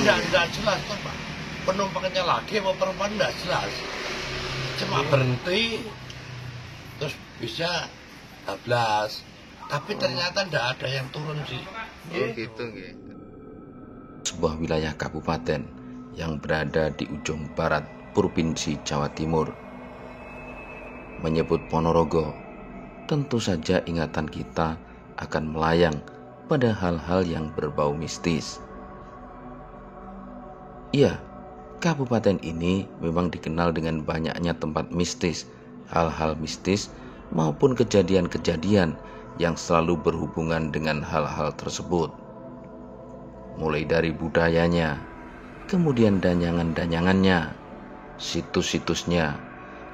Enggak jelas tuh Pak. Penumpangnya laki mau perempuan enggak jelas. Cuma berhenti terus bisa 12. Tapi ternyata enggak ada yang turun sih. Oh gitu nggih. Sebuah wilayah kabupaten yang berada di ujung barat Provinsi Jawa Timur. Menyebut Ponorogo, tentu saja ingatan kita akan melayang pada hal-hal yang berbau mistis. Iya, kabupaten ini memang dikenal dengan banyaknya tempat mistis, hal-hal mistis maupun kejadian-kejadian yang selalu berhubungan dengan hal-hal tersebut. Mulai dari budayanya, kemudian danyangan-danyangannya, situs-situsnya,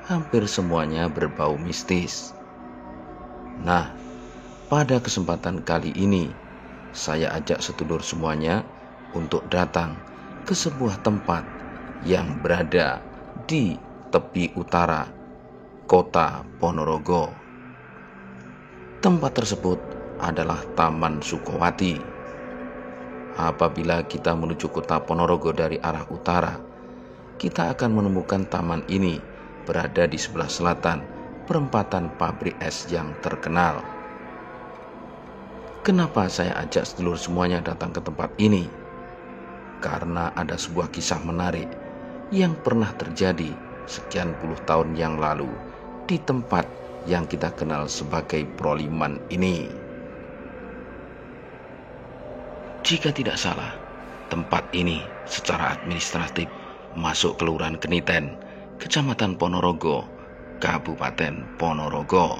hampir semuanya berbau mistis. Nah, pada kesempatan kali ini, saya ajak sedulur semuanya untuk datang ke sebuah tempat yang berada di tepi utara kota Ponorogo. Tempat tersebut adalah Taman Sukowati. Apabila kita menuju kota Ponorogo dari arah utara, kita akan menemukan taman ini berada di sebelah selatan perempatan pabrik es yang terkenal. Kenapa saya ajak sedulur semuanya datang ke tempat ini? Karena ada sebuah kisah menarik yang pernah terjadi sekian puluh tahun yang lalu di tempat yang kita kenal sebagai Proliman ini. Jika tidak salah, tempat ini secara administratif masuk Kelurahan Keniten, Kecamatan Ponorogo, Kabupaten Ponorogo.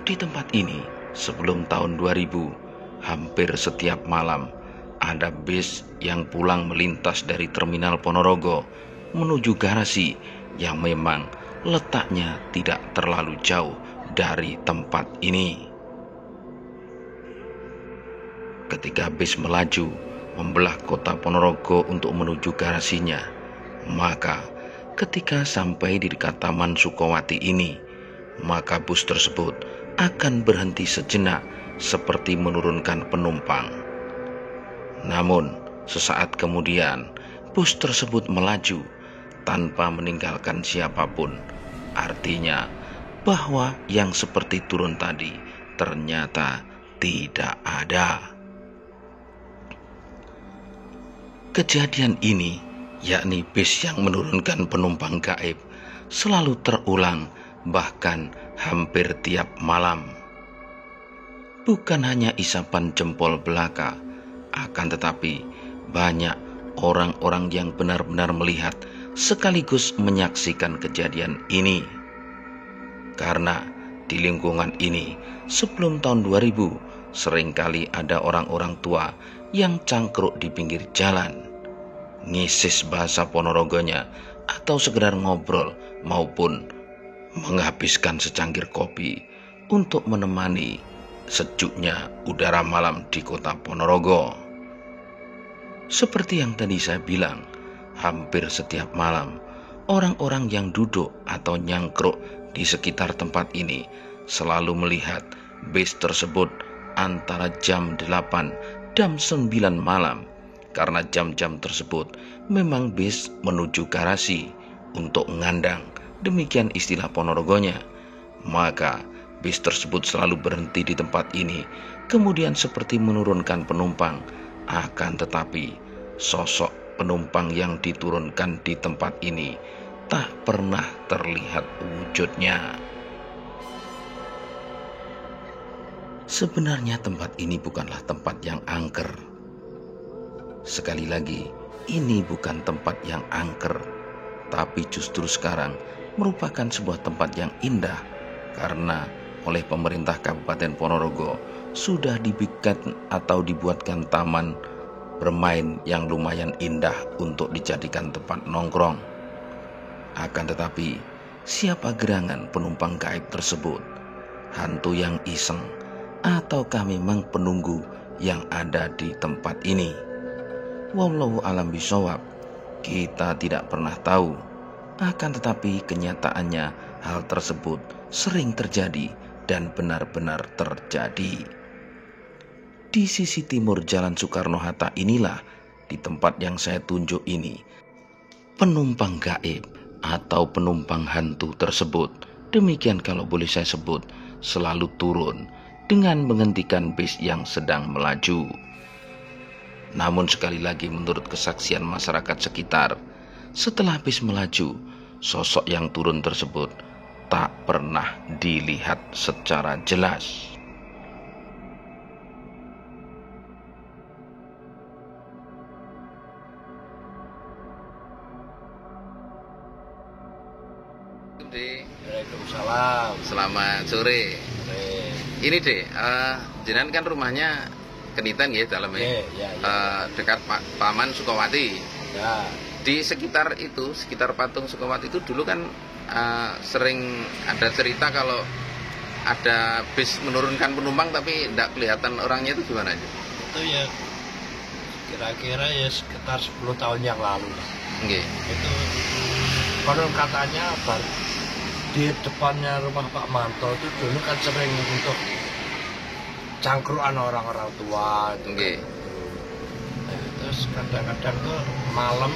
Di tempat ini, sebelum tahun 2000, hampir setiap malam ada bis yang pulang melintas dari terminal Ponorogo menuju garasi yang memang letaknya tidak terlalu jauh dari tempat ini. Ketika bis melaju membelah kota Ponorogo untuk menuju garasinya, maka ketika sampai di dekat Taman Sukowati ini, maka bus tersebut akan berhenti sejenak seperti menurunkan penumpang. Namun sesaat kemudian bus tersebut melaju tanpa meninggalkan siapapun. Artinya bahwa yang seperti turun tadi ternyata tidak ada. Kejadian ini, yakni bis yang menurunkan penumpang gaib, selalu terulang bahkan hampir tiap malam. Bukan hanya isapan jempol belaka, akan tetapi banyak orang-orang yang benar-benar melihat sekaligus menyaksikan kejadian ini. Karena di lingkungan ini sebelum tahun 2000 seringkali ada orang-orang tua yang cangkruk di pinggir jalan, ngisis bahasa Ponorogonya atau sekedar ngobrol maupun menghabiskan secangkir kopi untuk menemani sejuknya udara malam di kota Ponorogo. Seperti yang tadi saya bilang, hampir setiap malam orang-orang yang duduk atau nyangkruk di sekitar tempat ini selalu melihat bis tersebut antara jam 8 dan 9 malam, karena jam-jam tersebut memang bis menuju garasi untuk ngandang, demikian istilah Ponorogonya. Maka bis tersebut selalu berhenti di tempat ini, kemudian seperti menurunkan penumpang. Akan tetapi sosok penumpang yang diturunkan di tempat ini tak pernah terlihat wujudnya. Sebenarnya tempat ini bukanlah tempat yang angker. Sekali lagi, ini bukan tempat yang angker, tapi justru sekarang merupakan sebuah tempat yang indah karena oleh pemerintah Kabupaten Ponorogo sudah dibikin atau dibuatkan taman bermain yang lumayan indah untuk dijadikan tempat nongkrong. Akan tetapi, siapa gerangan penumpang gaib tersebut? Hantu yang iseng ataukah memang penunggu yang ada di tempat ini? Wallahu alam bishawab, kita tidak pernah tahu. Akan tetapi kenyataannya hal tersebut sering terjadi dan benar-benar terjadi. Di sisi timur Jalan Soekarno-Hatta inilah, di tempat yang saya tunjuk ini, penumpang gaib atau penumpang hantu tersebut, demikian kalau boleh saya sebut, selalu turun dengan menghentikan bis yang sedang melaju. Namun sekali lagi menurut kesaksian masyarakat sekitar, setelah bis melaju, sosok yang turun tersebut tak pernah dilihat secara jelas. Waalaikumsalam. Selamat sore. Ini deh, jenengan kan rumahnya Kenitan ya dalamnya, dekat Paman Sukawati. Ya. Di sekitar itu, sekitar patung Sukawati itu dulu kan sering ada cerita kalau ada bis menurunkan penumpang tapi tidak kelihatan orangnya, itu gimana aja? Itu ya kira-kira ya sekitar 10 tahun yang lalu. Okay. Itu konon katanya di depannya rumah Pak Manto itu dulu kan sering untuk cangkruan orang-orang tua itu. Okay. Nah, terus kadang-kadang tuh malam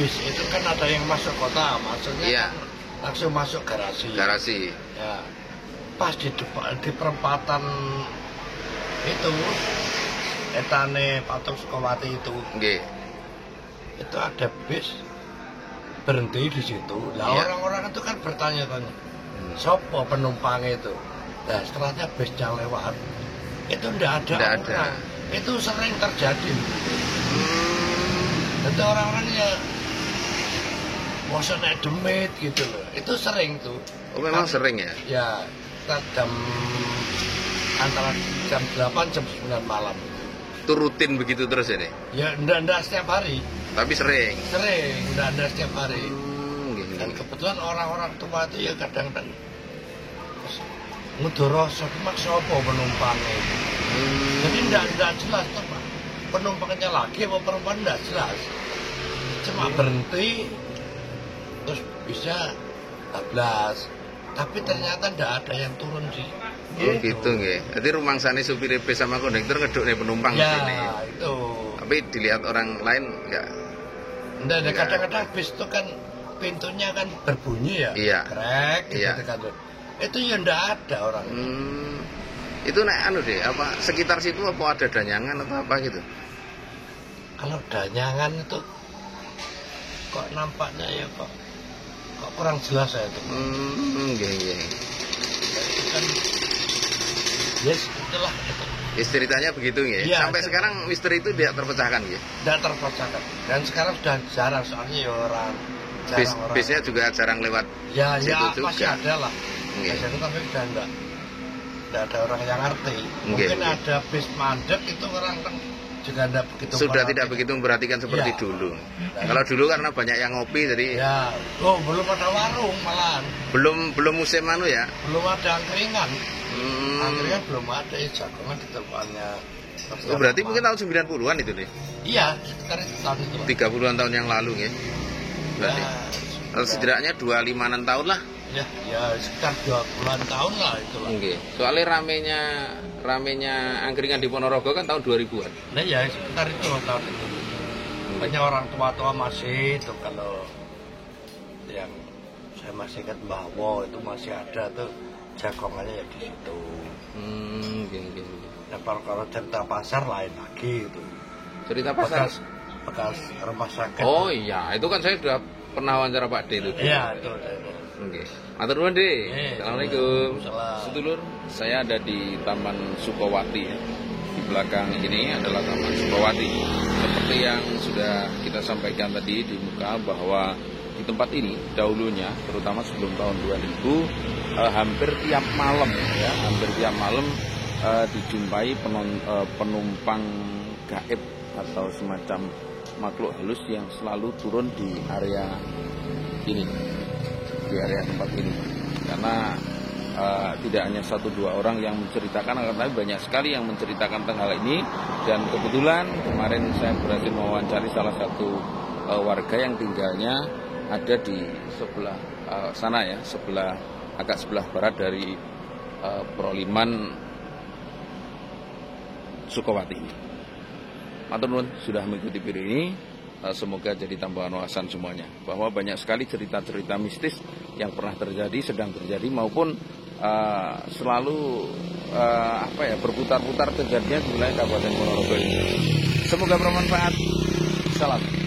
bis itu kan ada yang masuk kota, maksudnya kan langsung masuk garasi. Ya, pas di depan di perempatan itu etane patung Sukawati itu. Okay. Itu ada bis berhenti di situ. Lah orang-orang itu kan bertanya-tanya, sopo penumpang itu. Nah setelahnya bisnya lewat, itu ndak ada. Itu sering terjadi. Itu orang-orang ya bosan demit gitu loh. Itu sering tuh. Oh memang kan, sering ya? Ya, antara jam 8 jam 9 malam. Itu rutin begitu terus ya nih? Ya ndak setiap hari. Tapi sering? Sering, ndak setiap hari. Dan kebetulan orang-orang tua itu ya kadang-kadang ngudoroso mak sopo penumpangnya itu. Jadi ndak jelas tuh Pak. Penumpangnya laki apa perempuan ndak jelas. Cuma berhenti terus bisa bablas. Tapi ternyata ndak ada yang turun sih. Oh gitu nggih. Jadi rumangsane supir bis sama kondektur ngedukne penumpang di sini. Ya, itu. Tapi dilihat orang lain enggak. Ndak, kadang-kadang bis itu kan pintunya kan berbunyi ya. Iya. Krek gitu kan. Itu ya ndak ada orang. Itu nek anu deh, apa sekitar situ apa ada danyangan atau apa gitu? Kalau danyangan itu kok nampaknya ya kok kurang jelas ya itu. Nggih. Kan yes, itulah itu. Ceritanya begitu ya. Sampai sekarang misteri itu tidak terpecahkan ya. Tidak terpecahkan. Dan sekarang sudah jarang soalnya ya orang. Bisnya juga jarang lewat. Ya juga. Masih ada lah. Masih ada tapi sudah enggak ada orang yang ngerti. Mungkin ada bis mandek itu orang kan juga enggak begitu. Sudah tidak begitu memperhatikan seperti dulu. Kalau dulu karena banyak yang ngopi jadi. Ya. Belum ada warung malahan. Belum musim anu ya. Belum ada angkringan. Angkringan belum ada ya, jagongan di depannya. Oh berarti mungkin tahun 90-an itu nih? Iya, sekitar tahun itu. 30-an tahun yang lalu ya. Berarti setidaknya 25-an tahun lah. Ya sekitar 20-an tahun lah itu lah. Okay. Soalnya ramenya angkringan di Ponorogo kan tahun 2000-an. Nah ya sekitar itu tahun itu. Banyak orang tua-tua masih itu, kalau yang saya masih ingat bahwa itu masih ada tuh jagongannya ya di situ. Nah kalau cerita pasar lain lagi itu. Cerita pasar? Bekas rumah sakit. Oh iya, itu kan saya sudah pernah wawancara Pak D itu. Iya itu. Oke. Matur nuwun, Dik. Assalamualaikum. Sedulur, saya ada di Taman Sukawati ya. Di belakang ini adalah Taman Sukawati. Seperti yang sudah kita sampaikan tadi di muka bahwa di tempat ini dahulunya, terutama sebelum tahun 2000, hampir tiap malam dijumpai penumpang gaib atau semacam makhluk halus yang selalu turun di area ini, di area tempat ini. Karena tidak hanya 1-2 orang yang menceritakan, tapi banyak sekali yang menceritakan tentang hal ini. Dan kebetulan kemarin saya berhasil mewawancari salah satu warga yang tinggalnya ada di sebelah sana ya, agak sebelah barat dari Proliman Sukowati. Matur nuwun sudah mengikuti video ini. Semoga jadi tambahan wawasan semuanya, bahwa banyak sekali cerita-cerita mistis yang pernah terjadi, sedang terjadi, maupun selalu berputar-putar kejadian di wilayah Kabupaten Ponorogo ini. Semoga bermanfaat. Salam.